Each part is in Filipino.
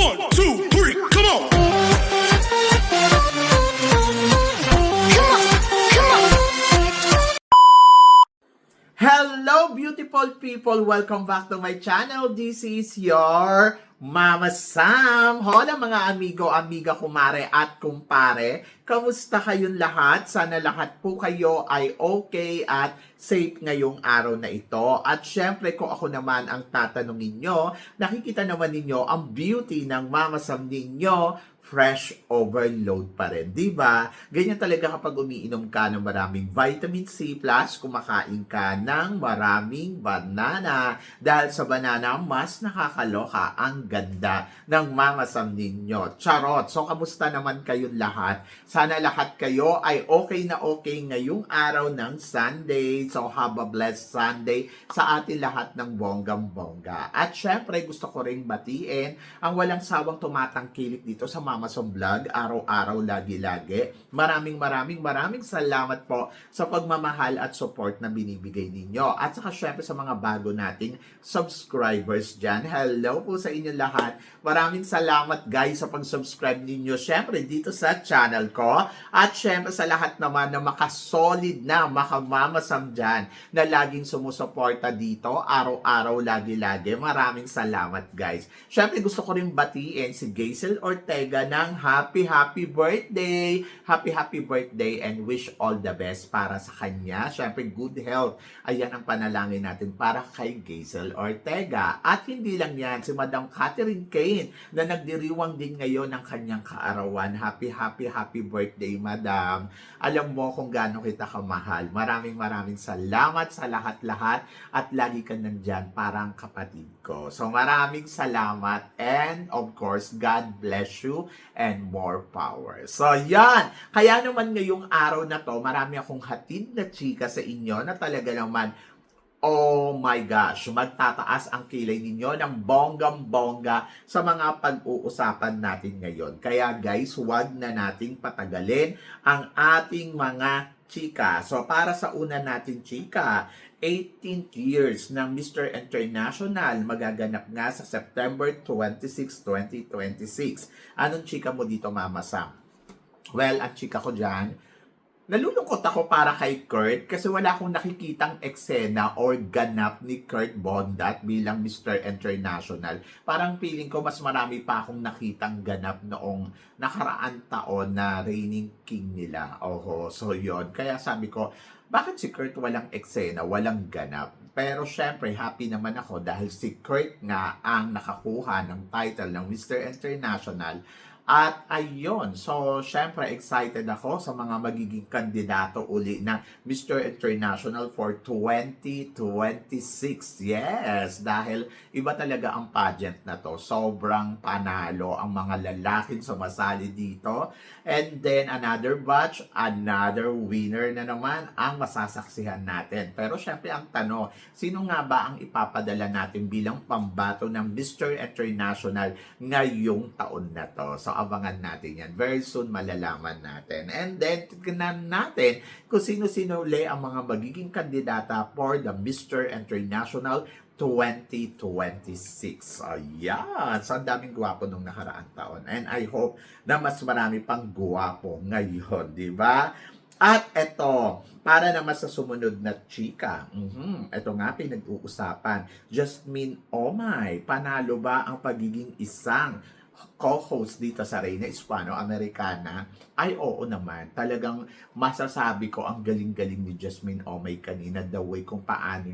1, 2, 3, come on! Hello beautiful people! Welcome back to my channel. This is your Mama Sam. Hola mga amigo, amiga, kumare at kumpare. Kamusta kayong lahat? Sana lahat po kayo ay okay at safe ngayong araw na ito. At syempre kung ako naman ang tatanungin nyo, nakikita naman ninyo ang beauty ng Mama Sam ninyo, fresh overload pa rin, di ba? Ganyan talaga kapag umiinom ka ng maraming vitamin C plus kumakain ka ng maraming banana. Dahil sa banana, mas nakakaloka ang ganda ng Mama Sam ninyo. Charot! So, kamusta naman kayong lahat? Sana lahat kayo ay okay na okay ngayong araw ng Sunday. So, have a blessed Sunday sa atin lahat ng bonggang-bongga. At syempre, gusto ko ring batiin ang walang sawang tumatangkilik dito sa Mama Sam Vlog, araw-araw, lagi-lagi. Maraming salamat po sa pagmamahal at support na binibigay ninyo. At saka syempre sa mga bago nating subscribers dyan. Hello po sa inyo lahat. Maraming salamat guys sa pag-subscribe ninyo. Syempre dito sa channel ko. At syempre sa lahat naman na makasolid na Mama Sam dyan na laging sumusuporta dito, araw-araw, lagi-lagi. Maraming salamat guys. Syempre gusto ko rin batiin si Gazel Ortega ng happy birthday. Happy birthday and wish all the best para sa kanya. Syempre good health. Ayan ang panalangin natin para kay Gazel Ortega. At hindi lang yan, si Madam Catherine Kane na nagdiriwang din ngayon ng kanyang kaarawan. Happy birthday, Madam. Alam mo kung gaano kita kamahal. Maraming salamat sa lahat-lahat at lagi ka nandyan parang kapatid ko. So maraming salamat and of course, God bless you and more power. So yan, kaya naman ngayong araw na to, marami akong hatid na chika sa inyo na talaga naman, oh my gosh, magtataas ang kilay ninyo ng bonggang-bongga sa mga pag-uusapan natin ngayon. Kaya guys, huwag na nating patagalin ang ating mga chika. So para sa una natin chika, 18th years ng Mr. International magaganap nga sa September 26, 2026. Anong chika mo dito, Mama Sam? Well, ang chika ko dyan, nalulungkot ako para kay Kurt kasi wala akong nakikitang eksena or ganap ni Kurt Bondat bilang Mr. International. Parang feeling ko mas marami pa akong nakitang ganap noong nakaraan taon na reigning king nila. Oho, so yon. Kaya sabi ko, bakit si Kurt walang eksena, walang ganap? Pero syempre, happy naman ako dahil si Kurt nga ang nakakuha ng title ng Mr. International. At ayun, so syempre excited ako sa mga magiging kandidato uli ng Mr. International for 2026. Yes, dahil iba talaga ang pageant na to. Sobrang panalo ang mga lalaking sumasali dito. And then another batch, another winner na naman ang masasaksihan natin. Pero syempre ang tanong, sino nga ba ang ipapadala natin bilang pambato ng Mr. International ngayong taon na to? So abangan natin yan. Very soon malalaman natin. And then, tignan natin kung sino-sino uli ang mga magiging kandidata for the Mr. International 2026. Ayan. So, ang daming gwapo nung nakaraang taon. And I hope na mas marami pang gwapo ngayon. Di ba? At eto, para naman sa sumunod na chika. Ito nga pinag-uusapan. Jasmine Omay, panalo ba ang pagiging isang co-host dito sa Reyna Hispano-Americana? Ay oo naman. Talagang masasabi ko ang galing-galing ni Jasmine Omay kanina, the way kung paano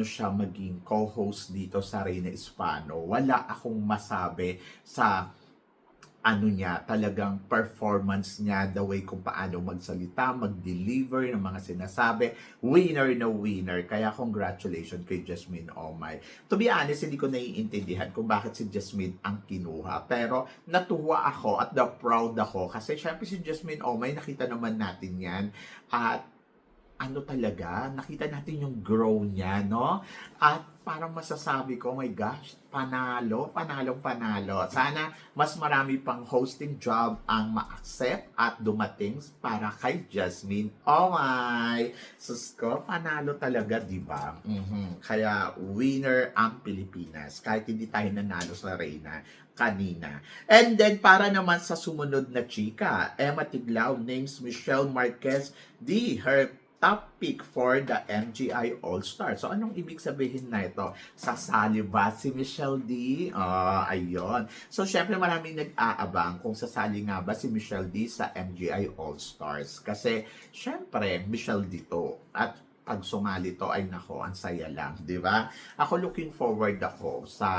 siya maging co-host dito sa Reyna Hispano. Wala akong masabi sa talagang performance niya, the way kung paano magsalita, mag-deliver ng mga sinasabi, winner na winner. Kaya congratulations kay Jasmine Omay. To be honest, hindi ko naiintindihan kung bakit si Jasmine ang kinuha. Pero natuwa ako at proud ako kasi syempre si Jasmine Omay, nakita naman natin yan. At ano talaga, nakita natin yung grow niya, no? At parang masasabi ko, oh my gosh, panalo, panalong panalo. Sana mas marami pang hosting job ang ma-accept at dumating para kay Jasmine. Oh my! Sus ko, panalo talaga, di ba? Kaya winner ang Pilipinas. Kahit hindi tayo nanalo sa Reyna kanina. And then, para naman sa sumunod na chika, Emma Tiglao names Michelle Marquez her top pick for the MGI All-Star. So, anong ibig sabihin na ito? Sasali ba si Michelle D? Ayun. So, syempre maraming nag-aabang kung sasali nga ba si Michelle D sa MGI All-Stars. Kasi, syempre, Michelle D to. At pag sumali to, ay nako, ang saya lang. Di ba? Ako looking forward ako sa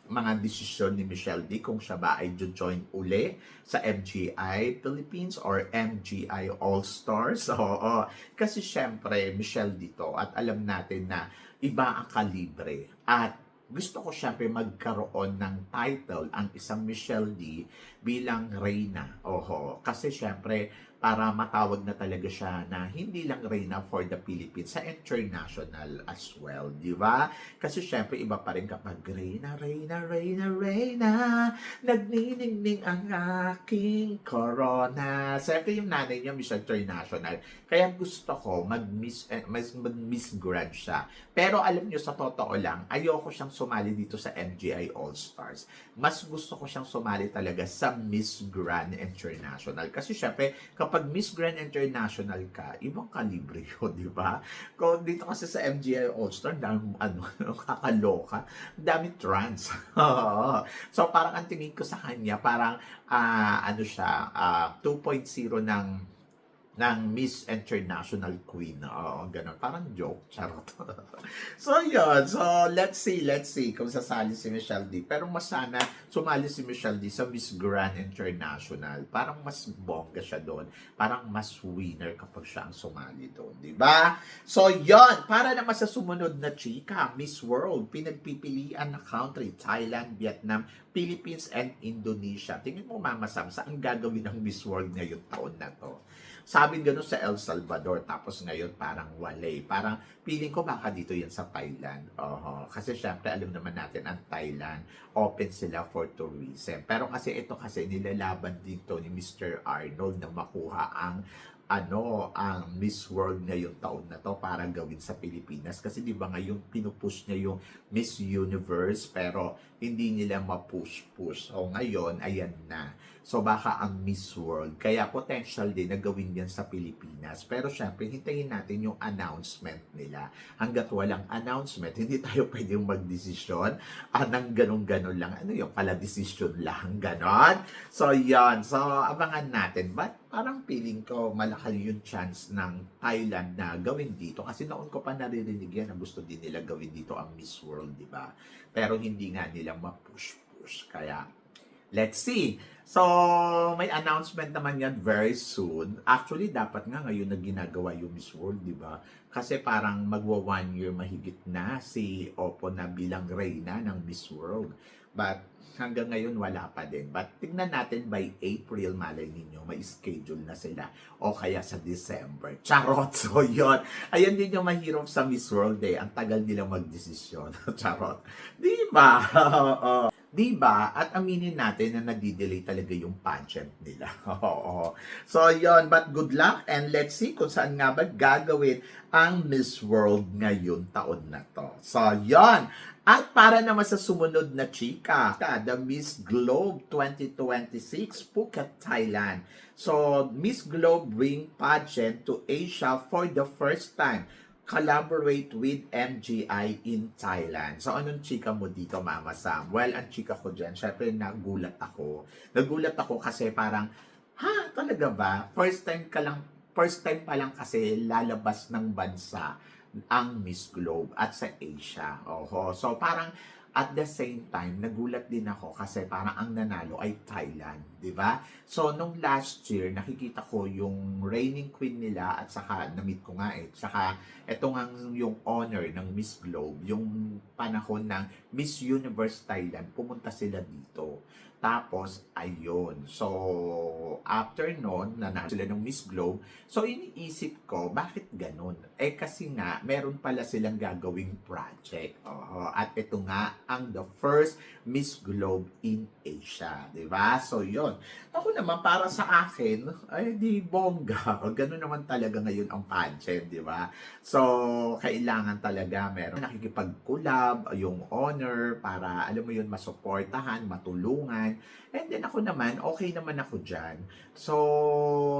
mga desisyon ni Michelle D kung siya ba ay join uli sa MGI Philippines or MGI All-Stars. Oo. Kasi syempre, Michelle D to at alam natin na iba ang kalibre. At gusto ko syempre magkaroon ng title ang isang Michelle D bilang Reyna. Oho. Kasi syempre, para matawag na talaga siya na hindi lang Reyna for the Philippines, sa international as well, di ba? Kasi syempre iba pa rin kapag Reyna, Reyna, Reyna, Reyna, nagniningning ang aking corona. Syempre yung nanay niya, Miss International. Kaya gusto ko mag-Miss Grand siya. Pero alam niyo, sa totoo lang, ayoko siyang sumali dito sa MGI All-Stars. Mas gusto ko siyang sumali talaga sa Miss Grand International. Kasi syempre, kapag Miss Grand International ka, ibang kalibre yun, di ba? Kung dito kasi sa MGI All-Star, dami, kakaloka, dami trans. So, parang ang tingin ko sa kanya, parang, 2.0 ng Miss International Queen. Oo, ganun. Parang joke. Charot. So, yun. So, let's see kung sasali si Michelle D. Pero mas sana sumali si Michelle D sa Miss Grand International. Parang mas bongga siya doon. Parang mas winner kapag siya ang sumali doon. Diba? So, yun. Para naman sa sumunod na chika, Miss World, pinagpipilian na country, Thailand, Vietnam, Philippines, and Indonesia. Tingin mo, Mama Sam, saan gagawin ng Miss World ngayong taon na to? Sabi gano'n sa El Salvador, tapos ngayon parang walay. Parang feeling ko baka dito yan sa Thailand. Kasi syempre alam naman natin ang Thailand, open sila for tourism. Pero kasi ito kasi nilalaban dito ni Mr. Arnold na makuha ang Miss World ngayong taon na to para gawin sa Pilipinas. Kasi di ba ngayon pinupush niya yung Miss Universe pero hindi nila ma-push. So ngayon, ayan na. So baka ang Miss World. Kaya potential din na gawin yan sa Pilipinas. Pero syempre, hintayin natin yung announcement nila. Hanggat walang announcement, hindi tayo pwedeng magdesisyon. Nang ganun-ganun lang. Ano yung pala decision lang? Ganon? So yan. So abangan natin. But parang feeling ko malaki yung chance ng Thailand na gawin dito. Kasi noon ko pa naririnig yan na gusto din nila gawin dito ang Miss World, di ba? Pero hindi nga nila ma-push. Kaya, let's see. So, may announcement naman yan very soon. Actually, dapat nga ngayon na ginagawa yung Miss World, di ba? Kasi parang magwa 1 year mahigit na si Oppo na bilang Reyna ng Miss World. But hanggang ngayon wala pa din. But tignan natin by April, malay ninyo, may schedule na sila. O kaya sa December. Charot! So yun. Ayan din yung mahirap sa Miss World eh. Ang tagal nilang magdesisyon. Charot. Di ba? Diba? At aminin natin na nadidelay talaga yung pageant nila. Oo. So, yon. But good luck and let's see kung saan nga ba gagawin ang Miss World ngayon taon na to. So, yon. At para naman sa sumunod na chika, the Miss Globe 2026 Phuket, Thailand. So, Miss Globe bring pageant to Asia for the first time. Collaborate with MGI in Thailand. So, anong chika mo dito, Mama Sam? Well, ang chika ko dyan, syempre nagulat ako. Nagulat ako kasi parang, talaga ba? First time pa lang kasi lalabas ng bansa ang Miss Globe at sa Asia. So, parang at the same time, nagulat din ako kasi parang ang nanalo ay Thailand, di ba? So, nung last year, nakikita ko yung reigning queen nila at saka, na-meet ko nga saka, eto nga yung honor ng Miss Globe, yung panahon ng Miss Universe Thailand, pumunta sila dito. Tapos, ayun. So, after nun, nanalo sila ng Miss Globe. So, iniisip ko, bakit ganun? Kasi nga, meron pala silang gagawing project. At ito nga, ang the first Miss Globe in Asia. Diba? So, yun. Ako naman, para sa akin, ay di bongga. Ganun naman talaga ngayon ang pageant, diba? So, kailangan talaga meron nakikipag-collab, yung honor, para, alam mo yun, masuportahan, matulungan. And then ako naman, okay naman ako dyan. So,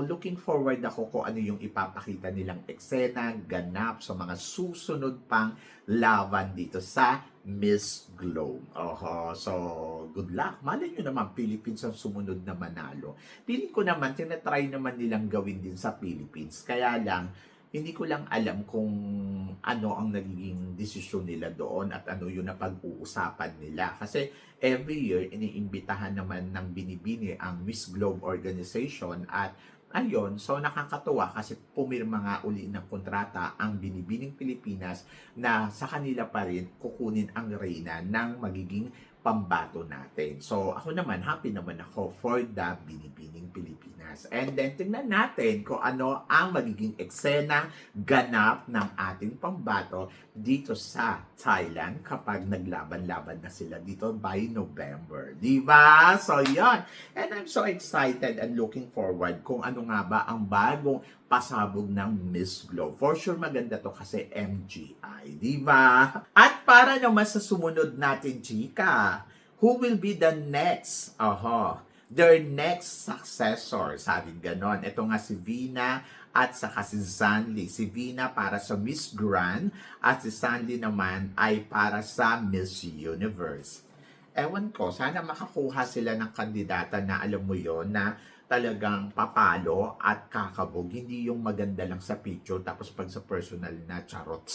looking forward ako kung ano yung ipapakita nilang eksena, ganap sa mga susunod pang laban dito sa Miss Globe. So, good luck. Malay nyo naman, Philippines ang sumunod na manalo. Piling ko naman, tinatry naman nilang gawin din sa Philippines. Kaya lang, hindi ko lang alam kung ano ang nagiging desisyon nila doon at ano yung napag-uusapan nila. Kasi every year, iniimbitahan naman ng binibini ang Miss Globe Organization at ayun, so nakakatuwa kasi pumirma nga uli ng kontrata ang Binibining Pilipinas na sa kanila pa rin kukunin ang reyna ng magiging pambato natin. So, ako naman, happy naman ako for the Binibining Pilipinas. And then, tingnan natin kung ano ang magiging eksena ganap ng ating pambato dito sa Thailand kapag naglaban-laban na sila dito by November. Diba? So, yon. And I'm so excited and looking forward kung ano nga ba ang bagong pasabog ng Miss Globe. For sure maganda to kasi MGI, di ba? At para naman sa sumunod natin, chika, who will be the next? Their next successor, sabi ganon. Ito nga si Vina at saka si Zanli. Si Vina para sa Miss Grand at si Zanli naman ay para sa Miss Universe. Ewan ko, sana makakuha sila ng kandidata na alam mo yon na talagang papalo at kakabog. Hindi yung maganda lang sa picture tapos pag sa personal na charot.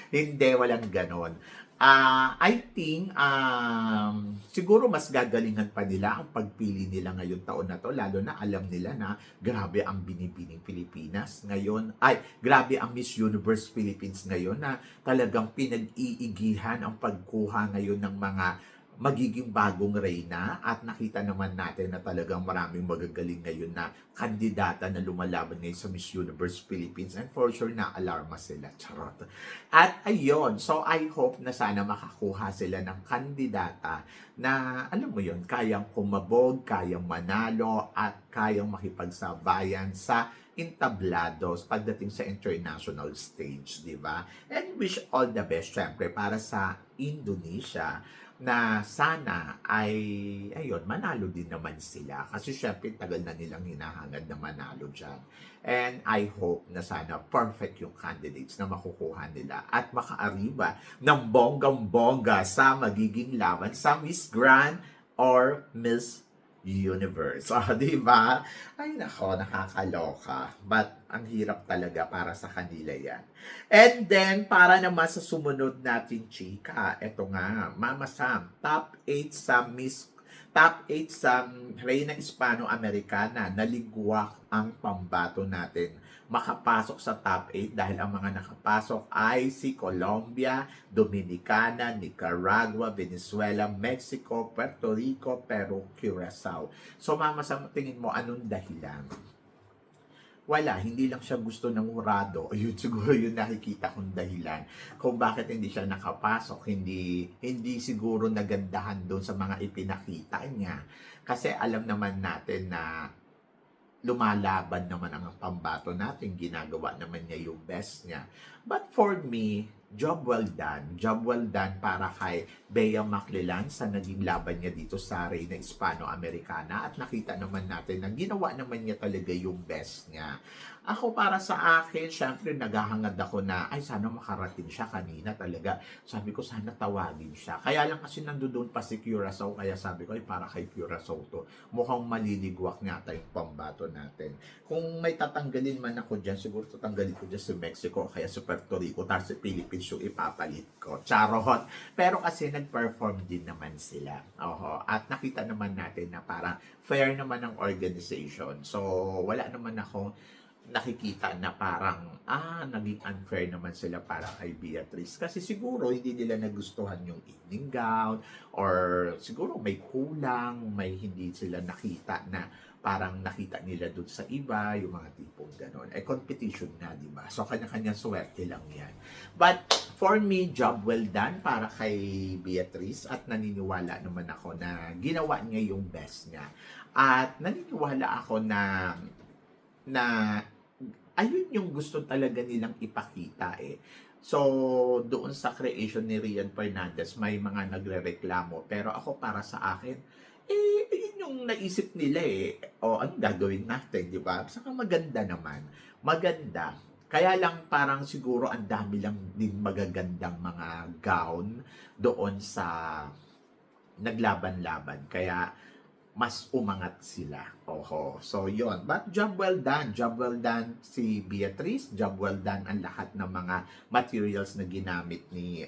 Hindi, walang ganon. I think, siguro mas gagalingan pa nila ang pagpili nila ngayon taon na to, lalo na alam nila na grabe ang Binibining Pilipinas ngayon, grabe ang Miss Universe Philippines ngayon na talagang pinag-iigihan ang pagkuha ngayon ng mga magiging bagong reyna at nakita naman natin na talagang maraming magagaling ngayon na kandidata na lumalaban ngayon sa Miss Universe Philippines and for sure na alarma sila. Charot. At ayun, so I hope na sana makakuha sila ng kandidata na alam mo yun, kayang kumabog, kayang manalo at kayang makipagsabayan sa intablados pagdating sa international stage, di ba? And wish all the best, syempre, para sa Indonesia na sana ay, ayun, manalo din naman sila. Kasi syempre, tagal na nilang hinahangad na manalo dyan. And I hope na sana perfect yung candidates na makukuha nila at makaariba ng bonggang-bongga sa magiging laban sa Miss Grand or Miss Universe. Di ba? Ay, nako, nakakaloka. But, ang hirap talaga para sa kanila yan. And then, para naman sa sumunod natin, chika, eto nga, Mama Sam, top 8 sa Reyna Hispano-Americana, naligwak ang pambato natin makapasok sa top 8 dahil ang mga nakapasok ay si Colombia, Dominicana, Nicaragua, Venezuela, Mexico, Puerto Rico, Peru, Curacao. So Mama Sam, tingin mo anong dahilan? Wala, hindi lang siya gusto ng hurado. Ayun siguro yung nakikita kong dahilan kung bakit hindi siya nakapasok. Hindi siguro nagandahan doon sa mga ipinakita niya. Kasi alam naman natin na lumalaban naman ang pambato natin, ginagawa naman niya yung best niya. But for me, job well done. Job well done para kay Bea Maclilan sa naging laban niya dito sa Reyna Hispano-Americana at nakita naman natin na ginawa naman niya talaga yung best niya. Ako para sa akin, syempre naghahangad ako na ay sana makarating siya kanina talaga. Sabi ko sana tawagin siya. Kaya lang kasi nandoon pa si Curacao kaya sabi ko ay para kay Curacao to. Mukhang maliligwak nga tayong pambato natin. Kung may tatanggalin man ako dyan, siguro tatanggalin ko dyan sa Mexico kaya sa Puerto Rico tapos sa Philippines yung ipapalit ko. Charot. Pero kasi nag-perform din naman sila. At nakita naman natin na parang fair naman ang organization. So wala naman ako nakikita na parang, naging unfair naman sila para kay Beatrice. Kasi siguro hindi nila nagustuhan yung evening gown or siguro may kulang, may hindi sila nakita na parang nakita nila dun sa iba, yung mga tipong ganon. Competition na, di ba? So, kanya-kanya swerte lang yan. But, for me, job well done para kay Beatrice at naniniwala naman ako na ginawa niya yung best niya. At naniniwala ako na ayun yung gusto talaga nilang ipakita eh. So, doon sa creation ni Rian Fernandez, may mga nagrereklamo. Pero ako para sa akin, ayun yung naisip nila eh. O, anong gagawin natin, di ba? Saka maganda naman. Maganda. Kaya lang parang siguro ang dami lang din magagandang mga gown doon sa naglaban-laban. Kaya, mas umangat sila. Oho. So, yon. But job well done. Job well done si Beatrice. Job well done ang lahat ng mga materials na ginamit ni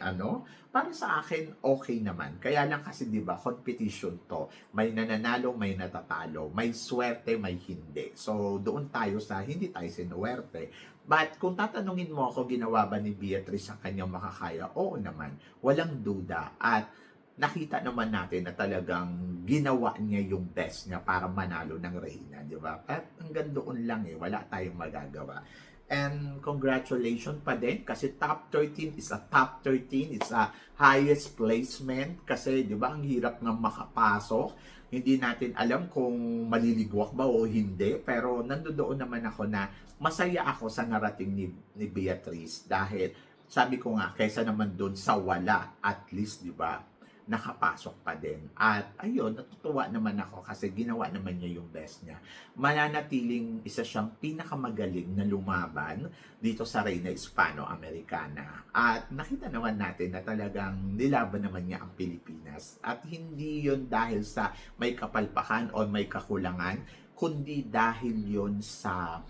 Para sa akin, okay naman. Kaya lang kasi, di ba, competition to. May nananalo, may natatalo. May swerte, may hindi. So, doon tayo sa hindi tayo sinuwerte. But kung tatanungin mo ako, ginawa ba ni Beatrice ang kanyang makakaya? Oo naman. Walang duda. At nakita naman natin na talagang ginawa niya yung best niya para manalo ng Reyna, di ba? At hanggang doon lang wala tayong magagawa. And congratulations pa din kasi top 13 is a top 13, it's a highest placement kasi di ba ang hirap nga makapasok. Hindi natin alam kung maliligwak ba o hindi, pero nandoon naman ako na masaya ako sa narating ni Beatrice dahil sabi ko nga, kaysa naman doon sa wala, at least di ba nakapasok pa din. At ayun, natutuwa naman ako kasi ginawa naman niya yung best niya. Mananatiling isa siyang pinakamagaling na lumaban dito sa Reina Hispano-Americana. At nakita naman natin na talagang nilaban naman niya ang Pilipinas. At hindi yun dahil sa may kapalpakan o may kakulangan, kundi dahil yun sa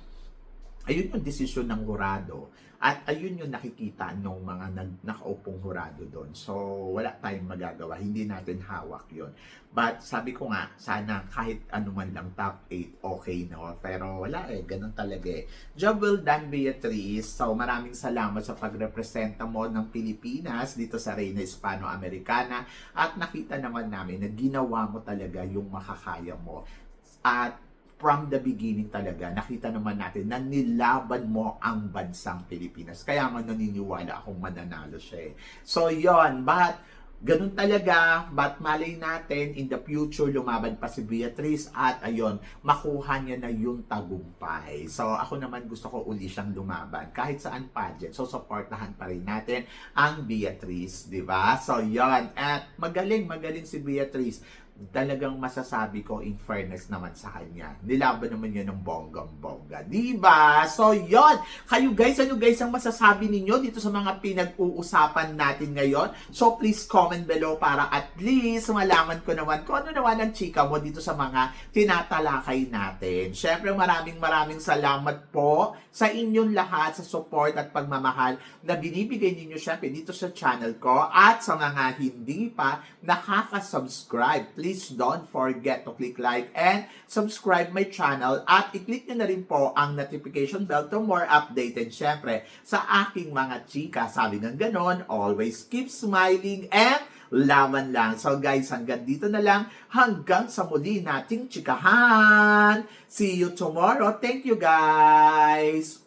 ayun yung desisyon ng hurado. At ayun yung nakikita ng mga nakaupong hurado doon. So, wala tayong magagawa. Hindi natin hawak yon. But sabi ko nga, sana kahit ano man lang top 8, okay no? Pero wala ganun talaga Job well done, Beatrice. So, maraming salamat sa pagrepresenta mo ng Pilipinas dito sa Reina Hispano-Americana. At nakita naman namin na ginawa mo talaga yung makakaya mo. At from the beginning talaga, nakita naman natin na nilaban mo ang bansang Pilipinas. Kaya nga naniniwala akong mananalo siya So, yon. But, ganun talaga. But, malay natin, in the future, lumaban pa si Beatrice at ayun, makuha niya na yung tagumpay. So, ako naman gusto ko uli siyang lumaban. Kahit saan pageant. So, supportahan pa rin natin ang Beatrice, di ba? So, yon. At magaling si Beatrice. Talagang masasabi ko in fairness naman sa kanya. Nilaban naman niya ng bonggang-bongga. Diba? So, yon. Kayo guys, ano guys ang masasabi ninyo dito sa mga pinag-uusapan natin ngayon? So, please comment below para at least malaman ko naman kung ano naman ang chika mo dito sa mga tinatalakay natin. Syempre, maraming salamat po sa inyong lahat sa support at pagmamahal na binibigay ninyo syempre dito sa channel ko at sa mga hindi pa nakaka-subscribe. Please don't forget to click like and subscribe my channel at i-click nyo na rin po ang notification bell to more updated syempre sa aking mga chika. Sabi ng ganon, always keep smiling and laban lang. So guys, hanggang dito na lang. Hanggang sa muli nating chikahan. See you tomorrow. Thank you guys.